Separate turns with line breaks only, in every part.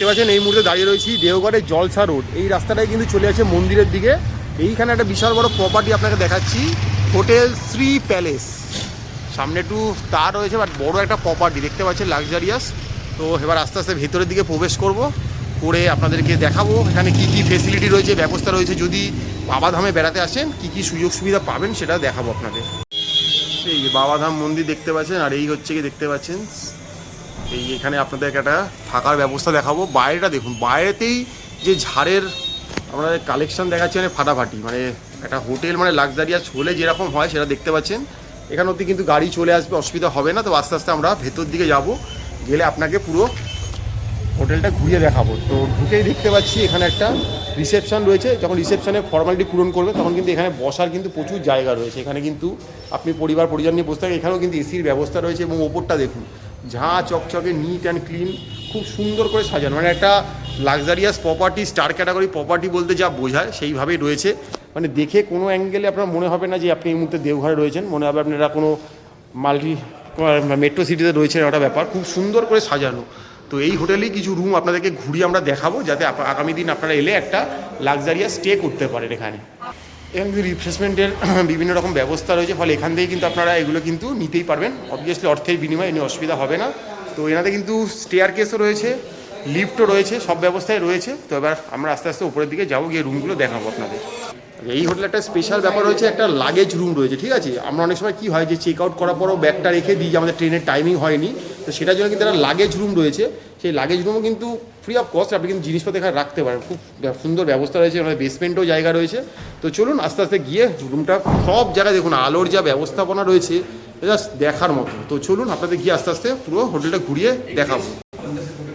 দেখতে পাচ্ছেন এই মুহূর্তে দাঁড়িয়ে রয়েছি দেওঘরের জলসা রোড। এই রাস্তাটাই কিন্তু চলে আসে মন্দিরের দিকে। এইখানে একটা বিশাল বড় প্রপার্টি আপনাকে দেখাচ্ছি, হোটেল শ্রী প্যালেস। সামনে একটু তার রয়েছে, বাট বড় একটা প্রপার্টি দেখতে পাচ্ছেন, লাক্সারিয়াস। তো এবার আস্তে আস্তে ভেতরের দিকে প্রবেশ করে আপনাদেরকে দেখাবো এখানে কি কি ফেসিলিটি রয়েছে, ব্যবস্থা রয়েছে। যদি বাবাধামে বেড়াতে আসেন কি কি সুযোগ সুবিধা পাবেন সেটা দেখাবো আপনাদের। এই বাবাধাম মন্দির দেখতে পাচ্ছেন, আর এই হচ্ছে কি দেখতে পাচ্ছেন এই এখানে আপনাদেরকে একটা থাকার ব্যবস্থা দেখাবো। বাইরেটা দেখুন, বাইরেতেই যে ঝাড়ের আপনাদের কালেকশন দেখাচ্ছে মানে ফাটাফাটি, মানে একটা হোটেল মানে লাক্সারিয়াস হলে যেরকম হয় সেটা দেখতে পাচ্ছেন। এখান অবধি কিন্তু গাড়ি চলে আসবে, অসুবিধা হবে না। তো আস্তে আস্তে আমরা ভেতর দিকে যাব, গেলে আপনাকে পুরো হোটেলটা ঘুরিয়ে দেখাবো। তো ঢুকেই দেখতে পাচ্ছি এখানে একটা রিসেপশন রয়েছে। যখন রিসেপশনে ফর্মালিটি পূরণ করবে তখন কিন্তু এখানে বসার কিন্তু প্রচুর জায়গা রয়েছে। এখানে কিন্তু আপনি পরিবার পরিজন নিয়ে বসতে থাকেন। এখানেও কিন্তু এসির ব্যবস্থা রয়েছে এবং ওপরটা দেখুন ঝাঁ চকচকে, নিট অ্যান্ড ক্লিন, খুব সুন্দর করে সাজানো। মানে একটা luxurious property, star category property বলতে যা বোঝায় সেইভাবেই রয়েছে। মানে দেখে কোনো অ্যাঙ্গেলে আপনার মনে হবে না যে আপনি এই মুহূর্তে দেওঘরে রয়েছেন, মনে হবে আপনারা কোনো মেট্রো সিটিতে রয়েছেন। একটা ব্যাপার খুব সুন্দর করে সাজানো। তো এই হোটেলেই কিছু রুম আপনাদেরকে ঘুরিয়ে আমরা দেখাবো, যাতে আগামী দিন আপনারা এলে একটা লাক্সারিয়াস স্টে করতে পারেন। এখানে কিন্তু রিফ্রেশমেন্টের বিভিন্ন রকম ব্যবস্থা রয়েছে, ফলে এখান থেকে কিন্তু আপনারা এগুলো কিন্তু নিতেই পারবেন। অবভিয়াসলি অর্থের বিনিময়ে এনে অসুবিধা হবে না। তো এনাতে কিন্তু স্টেয়ার কেসও রয়েছে, লিফটও রয়েছে, সব ব্যবস্থাই রয়েছে। তো এবার আমরা আস্তে আস্তে উপরের দিকে যাবো, গিয়ে রুমগুলো দেখাবো আপনাদের। এই হোটেলে একটা স্পেশাল ব্যাপার রয়েছে, একটা লাগেজ রুম রয়েছে। ঠিক আছে, আমরা অনেক সময় কী হয় যে চেক আউট করার পরও ব্যাগটা রেখে দিই যে আমাদের ট্রেনের টাইমিং হয়নি, তো সেটার জন্য কিন্তু একটা লাগেজ রুম রয়েছে। সেই লাগেজ রুমও কিন্তু ফ্রি অফ কস্ট, আপনি কিন্তু জিনিসপত্র এখানে রাখতে পারেন। খুব সুন্দর ব্যবস্থা রয়েছে, আমাদের বেসমেন্টও জায়গা রয়েছে। তো চলুন আস্তে আস্তে গিয়ে রুমটা সব জায়গায় দেখুন, আলোর যা ব্যবস্থাপনা রয়েছে জাস্ট দেখার মতো। তো চলুন আপনাদের গিয়ে আস্তে আস্তে পুরো হোটেলটা ঘুরিয়ে দেখাবো।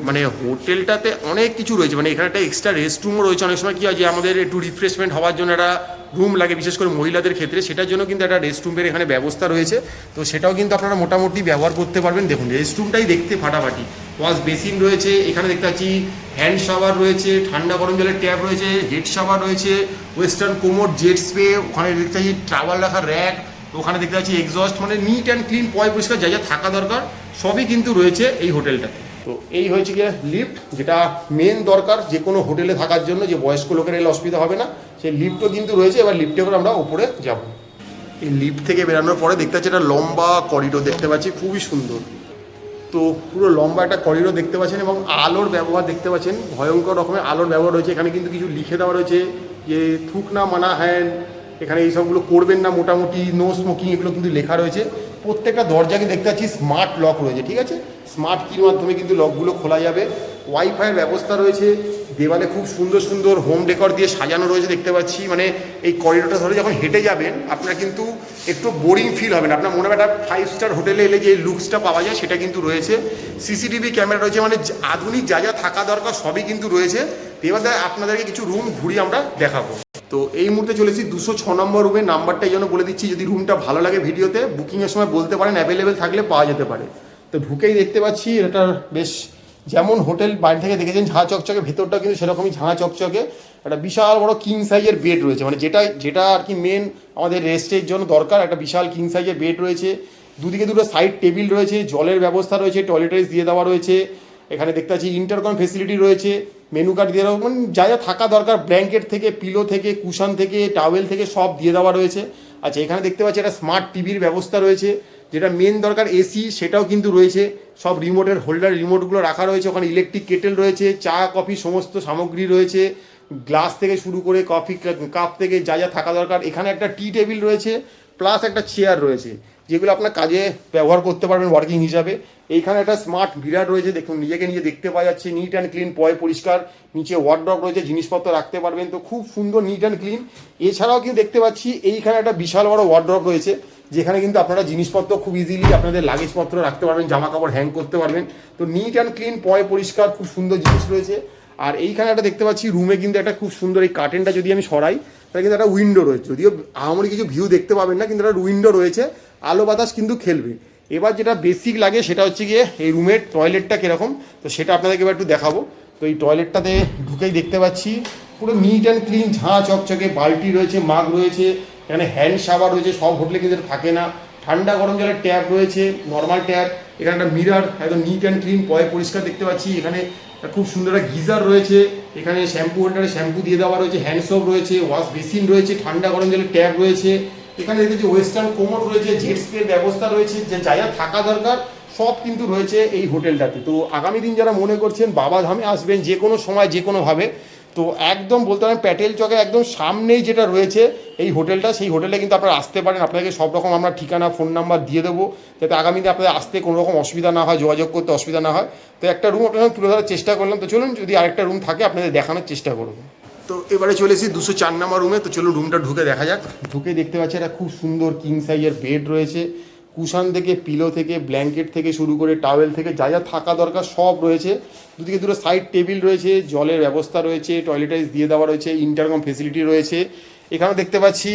মানে হোটেলটাতে অনেক কিছু রয়েছে, মানে এখানে একটা এক্সট্রা রেস্টরুমও রয়েছে। অনেক সময় কী হয় যে আমাদের একটু রিফ্রেশমেন্ট হওয়ার জন্য একটা রুম লাগে, বিশেষ করে মহিলাদের ক্ষেত্রে, সেটার জন্য কিন্তু একটা রেস্টরুমের এখানে ব্যবস্থা রয়েছে। তো সেটাও কিন্তু আপনারা মোটামুটি ব্যবহার করতে পারবেন। দেখুন রেস্টরুমটাই দেখতে ফাটাফাটি, ওয়াশ বেসিন রয়েছে, এখানে দেখতে পাচ্ছি হ্যান্ড শাওয়ার রয়েছে, ঠান্ডা গরম জলের ট্যাপ রয়েছে, হেড শাওয়ার রয়েছে, ওয়েস্টার্ন কোমোড, জেট স্প্রে, ওখানে দেখতে পাচ্ছি ট্রাভেল রাখার র্যাক, ওখানে দেখতে পাচ্ছি এক্সস্ট। মানে নিট অ্যান্ড ক্লিন, পয় পরিষ্কার, যা যা থাকা দরকার সবই কিন্তু রয়েছে এই হোটেলটাতে। তো এই হয়েছে গিয়ে লিফট, যেটা মেন দরকার যে কোনো হোটেলে থাকার জন্য, যে বয়স্ক লোকের এলে অসুবিধা হবে না, সেই লিফটও কিন্তু রয়েছে। এবার লিফটে করে আমরা উপরে যাব। এই লিফট থেকে বেরানোর পরে দেখতে পাচ্ছি একটা লম্বা করিডোর দেখতে পাচ্ছি, খুবই সুন্দর। তো পুরো লম্বা একটা করিডোর দেখতে পাচ্ছেন এবং আলোর ব্যবহার দেখতে পাচ্ছেন, ভয়ঙ্কর রকমের আলোর ব্যবহার রয়েছে। এখানে কিন্তু কিছু লিখে দেওয়া রয়েছে যে থুক না মানা হ্যান, এখানে এই সবগুলো করবেন না, মোটামুটি নো স্মোকিং, এগুলো কিন্তু লেখা রয়েছে। প্রত্যেকটা দরজাকে দেখতে পাচ্ছি স্মার্ট লক রয়েছে। ঠিক আছে, স্মার্ট কির মাধ্যমে কিন্তু লকগুলো খোলা যাবে। ওয়াইফাইয়ের ব্যবস্থা রয়েছে, দেওয়ালে খুব সুন্দর সুন্দর হোম ডেকর দিয়ে সাজানো রয়েছে দেখতে পাচ্ছি। মানে এই করিডোরটা ধরে যখন হেঁটে যাবেন আপনার কিন্তু একটু বোরিং ফিল হবে না, আপনার মনে হবে একটা 5 স্টার হোটেলে এলে যে লুকসটা পাওয়া যায় সেটা কিন্তু রয়েছে। সিসিটিভি ক্যামেরা রয়েছে, মানে আধুনিক যা যা থাকা দরকার সবই কিন্তু রয়েছে। এবার আপনাদেরকে কিছু রুম ঘুরিয়ে আমরা দেখাবো। তো এই মুহূর্তে চলেছি 206 নম্বর রুমের। নাম্বারটা এই জন্য বলে দিচ্ছি, যদি রুমটা ভালো লাগে ভিডিওতে বুকিংয়ের সময় বলতে পারেন, অ্যাভেলেবেল থাকলে পাওয়া যেতে পারে। তো ঢুকেই দেখতে পাচ্ছি এটা বেশ যেমন হোটেল বাইরে থেকে দেখেছেন ঝাঁ চকচকে, ভেতরটা কিন্তু সেরকমই ঝাঁ চকচকে। একটা বিশাল বড় কিং সাইজের বেড রয়েছে, মানে যেটা আর কি মেন আমাদের রেস্টের জন্য দরকার। একটা বিশাল কিং সাইজের বেড রয়েছে, দুদিকে দুটো সাইড টেবিল রয়েছে, জলের ব্যবস্থা রয়েছে, টয়লেটারিজ দিয়ে দেওয়া রয়েছে। এখানে দেখতে পাচ্ছি ইন্টারকম ফেসিলিটি রয়েছে, মেনু কার্ড দিয়ে দেওয়া, মানে যা যা থাকা দরকার ব্ল্যাঙ্কেট থেকে, পিলো থেকে, কুশন থেকে, টাওয়েল থেকে সব দিয়ে দেওয়া রয়েছে। আচ্ছা, এখানে দেখতে পাচ্ছি একটা স্মার্ট টিভির ব্যবস্থা রয়েছে, যেটা মেন দরকার এসি সেটাও কিন্তু রয়েছে। সব রিমোটের হোল্ডার রিমোটগুলো রাখা রয়েছে। ওখানে ইলেকট্রিক কেটেল রয়েছে, চা কফি সমস্ত সামগ্রী রয়েছে, গ্লাস থেকে শুরু করে কফি কাপ থেকে যা যা থাকা দরকার। এখানে একটা টি টেবিল রয়েছে, প্লাস একটা চেয়ার রয়েছে, যেগুলো আপনার কাজে ব্যবহার করতে পারবেন ওয়ার্কিং হিসাবে। এইখানে একটা স্মার্ট মিরর রয়েছে, দেখুন নিজেকে নিজে দেখতে পাওয়া যাচ্ছে, নিট অ্যান্ড ক্লিন, পয় পরিষ্কার। নিচে ওয়ার্ড্রপ রয়েছে, জিনিসপত্র রাখতে পারবেন, তো খুব সুন্দর নিট অ্যান্ড ক্লিন। এছাড়াও কিন্তু দেখতে পাচ্ছি এইখানে একটা বিশাল বড় ওয়ার্ড্রপ রয়েছে, যেখানে কিন্তু আপনারা জিনিসপত্র খুব ইজিলি আপনাদের লাগেজপত্র রাখতে পারবেন, জামা কাপড় হ্যাং করতে পারবেন। তো নিট অ্যান্ড ক্লিন, পয় পরিষ্কার, খুব সুন্দর জিনিস রয়েছে। আর এইখানে একটা দেখতে পাচ্ছি রুমে কিন্তু একটা খুব সুন্দর, এই কার্টেনটা যদি আমি সরাই তাহলে কিন্তু একটা উইন্ডো রয়েছে, যদিও আহামরি কিছু ভিউ দেখতে পাবেন না, কিন্তু একটা উইন্ডো রয়েছে, আলো বাতাস কিন্তু খেলবে। এবার যেটা বেসিক লাগে সেটা হচ্ছে গিয়ে এই রুমের টয়লেটটা কীরকম, তো সেটা আপনাদেরকে এবার একটু দেখাবো। তো এই টয়লেটটাতে ঢুকেই দেখতে পাচ্ছি পুরো নিট অ্যান্ড ক্লিন, ঝাঁ চকচকে, বালতি রয়েছে, মাগ রয়েছে, এখানে হ্যান্ড শাওয়ার রয়েছে, সব হোটেলে কিন্তু থাকে না। ঠান্ডা গরম জলের ট্যাপ রয়েছে, নর্মাল ট্যাপ। এখানে একটা মিরর, একদম নিট অ্যান্ড ক্লিন, পয় পরিষ্কার দেখতে পাচ্ছি। এখানে খুব সুন্দর একটা গিজার রয়েছে, এখানে শ্যাম্পু হোল্ডারে শ্যাম্পু দিয়ে দেওয়া রয়েছে, হ্যান্ড সোপ রয়েছে, ওয়াশ বেসিন রয়েছে, ঠান্ডা গরম জলের ট্যাপ রয়েছে, এখানে দেখেছি ওয়েস্টার্ন কোমোড রয়েছে, জেট স্প্রের ব্যবস্থা রয়েছে, যে যা যা থাকা দরকার সব কিন্তু রয়েছে এই হোটেলটাতে। তো আগামী দিন যারা মনে করছেন বাবাধামে আসবেন যে কোনো সময় যে কোনোভাবে, তো একদম বলতে পারেন প্যাটেল চকে একদম সামনেই যেটা রয়েছে এই হোটেলটা, সেই হোটেলে কিন্তু আপনারা আসতে পারেন। আপনাকে সব রকম আমরা ঠিকানা ফোন নাম্বার দিয়ে দেবো, যাতে আগামী দিনে আপনাদের আসতে কোনো রকম অসুবিধা না হয়, যোগাযোগ করতে অসুবিধা না হয়। তো একটা রুম আপনাদের তুলে ধরার চেষ্টা করলাম। তো চলুন যদি আরেকটা রুম থাকে আপনাদের দেখানোর চেষ্টা করবো। তো এবারে চলে এসেছি 204 নম্বর রুমে। তো চলুন রুমটা ঢুকে দেখা যাক। ঢুকে দেখতে পাচ্ছি একটা খুব সুন্দর কিং সাইজের বেড রয়েছে, কুশান থেকে, পিলো থেকে, ব্ল্যাঙ্কেট থেকে শুরু করে টাওয়েল থেকে যা যা থাকা দরকার সব রয়েছে। দুদিকে দুটো সাইড টেবিল রয়েছে, জলের ব্যবস্থা রয়েছে, টয়লেটাইজ দিয়ে দেওয়া রয়েছে, ইন্টারকম ফেসিলিটি রয়েছে। এখানেও দেখতে পাচ্ছি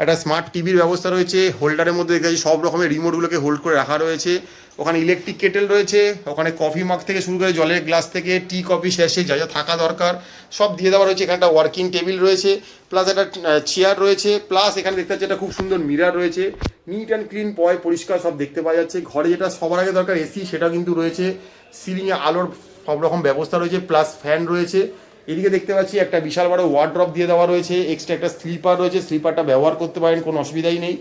একটা স্মার্ট টিভির ব্যবস্থা রয়েছে, হোল্ডারের মধ্যে দেখতে পাচ্ছি সব রকমের রিমোটগুলোকে হোল্ড করে রাখা রয়েছে। ওখানে ইলেকট্রিক কেটেল রয়েছে, ওখানে কফি মাগ থেকে শুরু করে জলের গ্লাস থেকে টি কফি শেষে যা যা থাকা দরকার সব দিয়ে দেওয়া রয়েছে। এখানে একটা ওয়ার্কিং টেবিল রয়েছে, প্লাস একটা চেয়ার রয়েছে, প্লাস এখানে দেখতে পাচ্ছি একটা খুব সুন্দর মিরার রয়েছে, নিট অ্যান্ড ক্লিন পরিষ্কার সব দেখতে পাওয়া যাচ্ছে। ঘরে যেটা সবার আগে দরকার এসি, সেটা কিন্তু রয়েছে। সিলিংয়ে আলোর সব রকম ব্যবস্থা রয়েছে, প্লাস ফ্যান রয়েছে। এদিকে দেখতে পাচ্ছি একটা বিশাল বড় ওয়ার্ড্রপ দিয়ে দেওয়া রয়েছে, এক্সট্রা একটা স্লিপার রয়েছে, স্লিপারটা ব্যবহার করতে পারেন, কোনো অসুবিধাই নেই।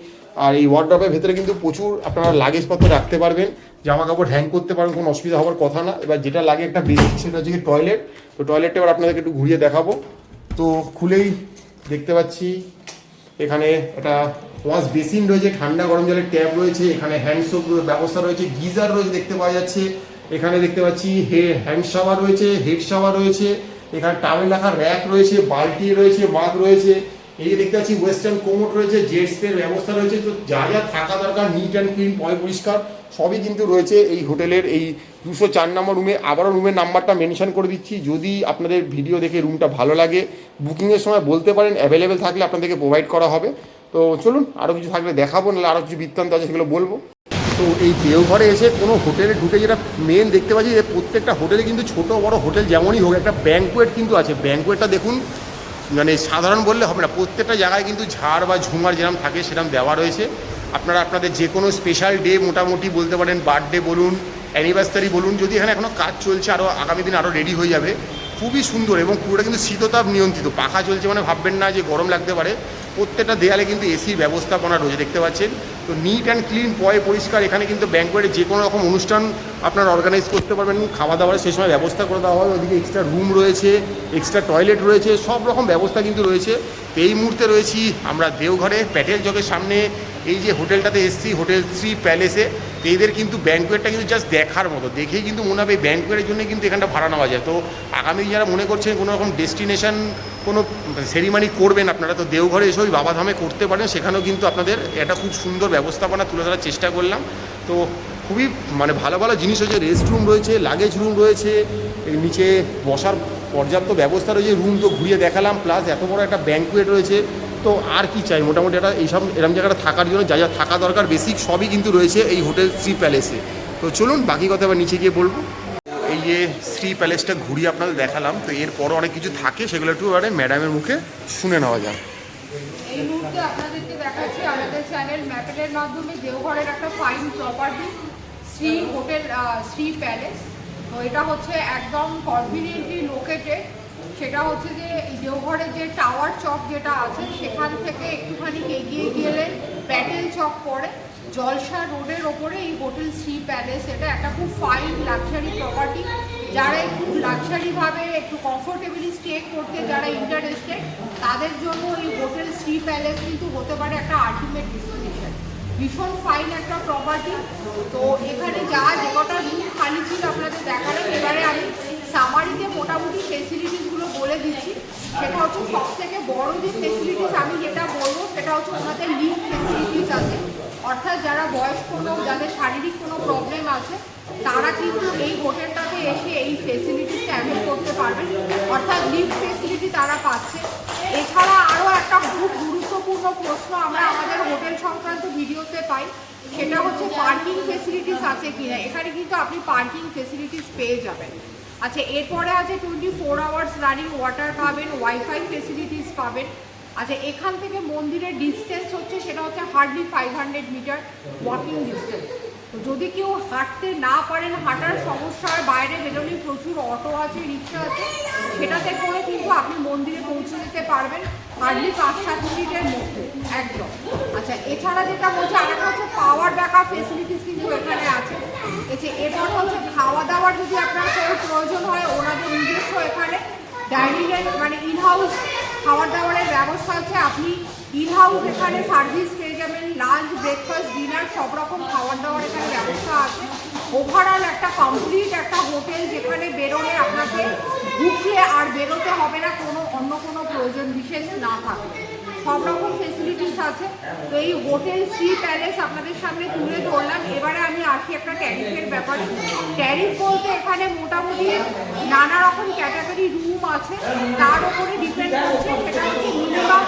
আর এই ওয়ার্ড্রপের ভেতরে কিন্তু প্রচুর আপনারা লাগেজপত্র রাখতে পারবেন, জামা কাপড় হ্যাং করতে পারেন, কোনো অসুবিধা হওয়ার কথা না। এবার যেটা লাগে একটা বেসিক, সেটা হচ্ছে টয়লেট। তো টয়লেটটা এবার আপনাদেরকে একটু ঘুরিয়ে দেখাবো। তো খুলেই দেখতে পাচ্ছি এখানে একটা ওয়াশ বেসিন রয়েছে, ঠান্ডা গরম জলের ট্যাপ রয়েছে, এখানে হ্যান্ড সোপ ব্যবস্থা রয়েছে, গিজার রয়েছে দেখতে পাওয়া যাচ্ছে। এখানে দেখতে পাচ্ছি হ্যান্ড শাওয়ার রয়েছে, হেড শাওয়ার রয়েছে, এখানে টাওয়েল রাখার র্যাক রয়েছে, বালতি রয়েছে, মাগ রয়েছে। এই যে দেখতে পাচ্ছি ওয়েস্টার্ন কোমোড রয়েছে, জেট স্প্রের ব্যবস্থা রয়েছে। তো যা যা থাকা দরকার নিট অ্যান্ড ক্লিন পরিষ্কার সবই কিন্তু রয়েছে এই হোটেলের এই 204 নম্বর রুমে। আবারও রুমের নাম্বারটা মেনশন করে দিচ্ছি, যদি আপনাদের ভিডিও দেখে রুমটা ভালো লাগে বুকিংয়ের সময় বলতে পারেন, অ্যাভেলেবেল থাকলে আপনাদেরকে প্রোভাইড করা হবে। তো চলুন আরও কিছু থাকলে দেখাবো, নাহলে আরও কিছু বৃত্তান্ত আছে সেগুলো বলবো। তো এই দেওঘরে এসে কোনো হোটেলে ঢুকে যেটা মেন দেখতে পাচ্ছি যে প্রত্যেকটা হোটেলে কিন্তু ছোট বড় হোটেল যেমনই হোক একটা ব্যাঙ্কোয়েট কিন্তু আছে। ব্যাঙ্কোয়েটটা দেখুন, মানে সাধারণ বললে হবে না, প্রত্যেকটা জায়গায় কিন্তু ঝাড় বা ঝুমার যেরকম থাকে সেরকম দেওয়া রয়েছে। আপনারা আপনাদের যে কোনো স্পেশাল ডে মোটামুটি বলতে পারেন, বার্থডে বলুন, অ্যানিভার্সারি বলুন, যদি এখানে এখনও কাজ চলছে, আরও আগামী দিন আরও রেডি হয়ে যাবে। খুবই সুন্দর এবং পুরোটা কিন্তু শীততাপ নিয়ন্ত্রিত, পাখা চলছে মানে ভাববেন না যে গরম লাগতে পারে। প্রত্যেকটা দেয়ালে কিন্তু এসির ব্যবস্থাপনা রয়েছে দেখতে পাচ্ছেন। তো নিট অ্যান্ড ক্লিন পরিষ্কার। এখানে কিন্তু ব্যাঙ্কোয়েটে যে কোনো রকম অনুষ্ঠান আপনারা অর্গানাইজ করতে পারবেন, খাওয়া দাওয়ার সেই সময় ব্যবস্থা করে দেওয়া হয়। ওদিকে এক্সট্রা রুম রয়েছে, এক্সট্রা টয়লেট রয়েছে, সব রকম ব্যবস্থা কিন্তু রয়েছে। তো এই মুহূর্তে রয়েছি আমরা দেওঘরে প্যাটেল চকের সামনে। এই যে হোটেলটাতে এসছি, হোটেল শ্রী প্যালেসে। তো এদের কিন্তু ব্যাঙ্কোয়েটটা কিন্তু জাস্ট দেখার মতো, দেখেই কিন্তু মনে হবে এই ব্যাঙ্কোয়েটের জন্য কিন্তু এখানটা ভাড়া নেওয়া যায়। তো আগামী যারা মনে করছেন কোনো রকম ডেস্টিনেশন কোনো সেরিমানি করবেন আপনারা, তো দেওঘরে এসে ওই বাবাধামে করতে পারেন। সেখানেও কিন্তু আপনাদের একটা খুব সুন্দর ব্যবস্থাপনা তুলে ধরার চেষ্টা করলাম। তো খুবই মানে ভালো ভালো জিনিস হয়েছে, রেস্ট রুম রয়েছে, লাগেজ রুম রয়েছে, নিচে বসার পর্যাপ্ত ব্যবস্থা রয়েছে, রুম তো ঘুরিয়ে দেখালাম, প্লাস এত বড় একটা ব্যাঙ্কোয়েট রয়েছে। তো আর কি চাই, মোটামুটি একটা এইসব এরকম জায়গাটা থাকার জন্য যা যা থাকা দরকার বেসিক সবই কিন্তু রয়েছে এই হোটেল শ্রী প্যালেসে। তো চলুন বাকি কথা আবার নিচে গিয়ে বলবো। এই যে শ্রী প্যালেসটা ঘুরিয়ে আপনাদের দেখালাম, তো এরপরও অনেক কিছু থাকে, সেগুলো একটু ম্যাডামের মুখে শুনে নেওয়া যায়।
এই মুহূর্তে আপনাদেরকে দেখাচ্ছি আমাদের চ্যানেল ম্যাপের মাধ্যমে দেওঘরের একটা fine property Shri hotel Shri palace. তো এটা হচ্ছে একদম কনভিনিয়েন্টলি লোকেটেড। সেটা হচ্ছে যে দেওঘরের যে টাওয়ার চক যেটা আছে সেখান থেকে একটুখানি এগিয়ে গেলে প্যাটেল চক পড়ে, জলসা রোডের ওপরে এই হোটেল শ্রী প্যালেস। এটা একটা খুব ফাইন লাক্সারি প্রপার্টি। যারা একটু লাক্সারিভাবে একটু কমফোর্টেবলি স্টে করতে যারা ইন্টারেস্টেড, তাদের জন্য এই হোটেল শ্রী প্যালেস কিন্তু হতে পারে একটা আলটিমেট ডেস্টিনেশন। ভীষণ ফাইন একটা প্রপার্টি। তো এখানে যে কটা রুম খালি ছিল আপনাদের দেখালাম। এবারে আমি সামারিতে মোটামুটি ফেসিলিটিসগুলো বলে দিচ্ছি। সেটা হচ্ছে সব থেকে বড় যে ফেসিলিটিস আমি যেটা বলবো সেটা হচ্ছে ওনাদের লিফট ফেসিলিটিস আছে। অর্থাৎ যারা বয়স্ক লোক, যাদের শারীরিক কোনো প্রবলেম আছে, তারা কিন্তু এই হোটেলটাতে এসে এই ফেসিলিটিসটা অ্যাভেল করতে পারবেন, অর্থাৎ লিফট ফেসিলিটি তারা পাচ্ছে। এছাড়া আরও একটা খুব গুরুত্বপূর্ণ প্রশ্ন আমরা আমাদের হোটেল সংক্রান্ত ভিডিওতে পাই, সেটা হচ্ছে পার্কিং ফেসিলিটিস আছে কিনা। এখানে কিন্তু আপনি পার্কিং ফেসিলিটিস পেয়ে যাবেন। আচ্ছা, এরপরে আছে 24 আওয়ার্স রানিং ওয়াটার পাবেন, ওয়াইফাই ফেসিলিটিস পাবেন। আচ্ছা, এখান থেকে মন্দিরের ডিস্টেন্স হচ্ছে সেটা হচ্ছে হার্ডলি 500 মিটার ওয়াকিং ডিস্টেন্স। তো যদি কেউ হাঁটতে না পারেন, হাঁটার সমস্যা হয়, বাইরে বেরোলে প্রচুর অটো আছে, রিক্সা আছে, সেটাতে করে কিন্তু আপনি মন্দিরে পৌঁছে যেতে পারবেন হার্ডলি 5-7 মিনিটের মধ্যে একদম। আচ্ছা, এছাড়া যেটা বলছে আরেকটা হচ্ছে পাওয়ার ব্যাকআপ ফেসিলিটিস কিন্তু এখানে আছে। এরপর হচ্ছে খাওয়া দাওয়ার যদি আপনার কোনো প্রয়োজন হয়, ওনাদের নিজস্ব এখানে ডাইনিংয়ের মানে ইনহাউস খাবার দাবারের ব্যবস্থা আছে। আপনি ইনহাউস এখানে সার্ভিস পেয়ে যাবেন, লাঞ্চ, ব্রেকফাস্ট, ডিনার সব রকম খাবার দাবার এখানে ব্যবস্থা আছে। ওভারঅল একটা কমপ্লিট একটা হোটেল, যেখানে বেরোলে আপনাকে ঢুকলে আর বেরোতে হবে না কোনো অন্য কোনো প্রয়োজন বিশেষ না থাকে, সব রকম ফেসিলিটিস আছে। তো এই হোটেল শ্রী প্যালেস আপনাদের সামনে তুলে ধরলাম। এবারে আমি আসি একটা ট্যারিফের ব্যাপারে। ট্যারিফ বলতে এখানে মোটামুটি নানা রকম ক্যাটাগরি রুম আছে, তার উপরে ডিপেন্ড করছে। সেটা হচ্ছে মিনিমাম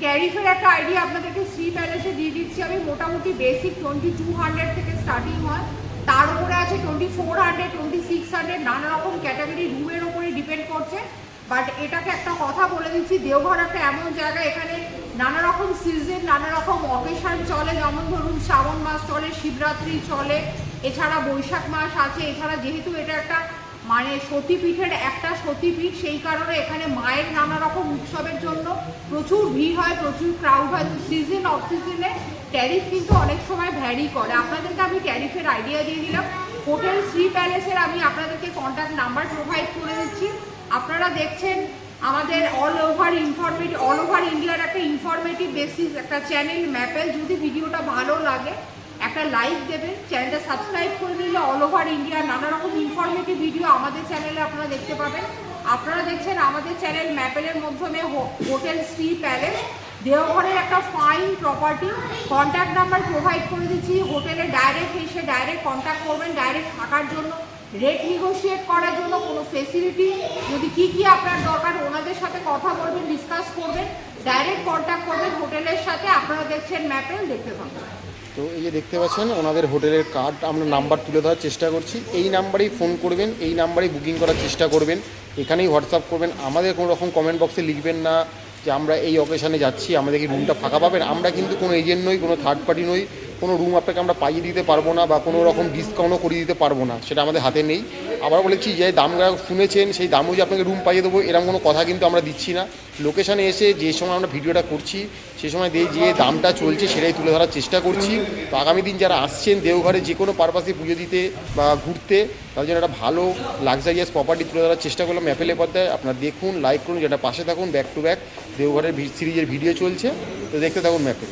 ট্যারিফের একটা আইডিয়া আপনাদেরকে শ্রী প্যালেসে দিয়ে দিচ্ছি আমি। মোটামুটি বেসিক 2200 থেকে স্টার্টিং হয়, তার উপরে আছে 2400, 2600, নানা রকম ক্যাটাগরি রুমের ওপরে ডিপেন্ড করছে। বাট এটাকে একটা কথা বলে দিচ্ছি, দেওঘর একটা এমন জায়গা, এখানে নানা রকম সিজন, নানা রকম অকেশন চলে। যেমন ধরুন শ্রাবণ মাস চলে, শিবরাত্রি চলে, এছাড়া বৈশাখ মাস আছে। এছাড়া যেহেতু এটা একটা মানে সতীপীঠের একটা সতীপীঠ, সেই কারণে এখানে মায়ের নানা রকম উৎসবের জন্য প্রচুর ভিড় হয়, প্রচুর ক্রাউড হয়। তো সিজন অফ সিজনে ট্যারিফ কিন্তু অনেক সময় ভ্যারি করে। আপনাদেরকে আমি ট্যারিফের আইডিয়া দিয়ে দিলাম। হোটেল শ্রী প্যালেসের আমি আপনাদেরকে কন্ট্যাক্ট নাম্বার প্রোভাইড করে দিচ্ছি। আপনারা দেখছেন আমাদের অল ওভার ইন্ডিয়ার একটা ইনফরমেটিভ বেসিস একটা চ্যানেল ম্যাপেল। যদি ভিডিওটা ভালো লাগে একটা লাইক দেবেন, চ্যানেলটা সাবস্ক্রাইব করে নিলে অল ওভার ইন্ডিয়ার নানা রকম ইনফরমেটিভ ভিডিও আমাদের চ্যানেলে আপনারা দেখতে পাবেন। আপনারা দেখছেন আমাদের চ্যানেল ম্যাপেলের মাধ্যমে হোটেল শ্রী প্যালেস, দেওঘরের একটা fine property. Contact number provide করে দিচ্ছি। হোটেলে ডাইরেক্ট এসে ডাইরেক্ট কন্ট্যাক্ট করবেন, ডাইরেক্ট থাকার জন্য, রেট নেগোশিয়েট করার জন্য, কোনো ফেসিলিটি যদি কী আপনার দরকার ওনাদের সাথে কথা বলবেন, ডিসকাস করবেন, ডাইরেক্ট কন্ট্যাক্ট করবেন হোটেলের সাথে। আপনারা দেখছেন ম্যাপেল, দেখতে পাবেন।
তো এই যে দেখতে পাচ্ছেন ওনাদের হোটেলের কার্ড আমরা নাম্বার তুলে ধরার চেষ্টা করছি। এই নাম্বারেই ফোন করবেন, এই নাম্বারেই বুকিং করার চেষ্টা করবেন, এখানেই হোয়াটসঅ্যাপ করবেন। আমাদের কোনো রকম কমেন্ট বক্সে লিখবেন না যে আমরা এই অকেশানে যাচ্ছি, আমাদের কি রুমটা ফাঁকা পাবেন। আমরা কিন্তু কোনো এজেন্ট নই, কোনো থার্ড পার্টি নই, কোনো রুম আপনাকে আমরা পাইয়ে দিতে পারবো না বা কোনো রকম ডিসকাউন্টও করিয়ে দিতে পারবো না, সেটা আমাদের হাতে নেই। আবার বলেছি যে দামটা শুনেছেন সেই দামও যে আপনাকে রুম পাইয়ে দেবো এরকম কোনো কথা কিন্তু আমরা দিচ্ছি না। লোকেশানে এসে যে সময় আমরা ভিডিওটা করছি সেই সময় যে দামটা চলছে সেটাই তুলে ধরার চেষ্টা করছি। তো আগামী দিন যারা আসছেন দেওঘরে যে কোনো পারপাসে পুজো দিতে বা ঘুরতে, তার জন্য একটা ভালো লাক্সারিয়াস প্রপার্টি তুলে ধরার চেষ্টা করলাম ম্যাপেলের পর্দায়। আপনারা দেখুন, লাইক করুন, যেটা পাশে থাকুন। ব্যাক টু ব্যাক দেওঘরের সিরিজের ভিডিও চলছে, তো দেখতে থাকুন ম্যাপেল।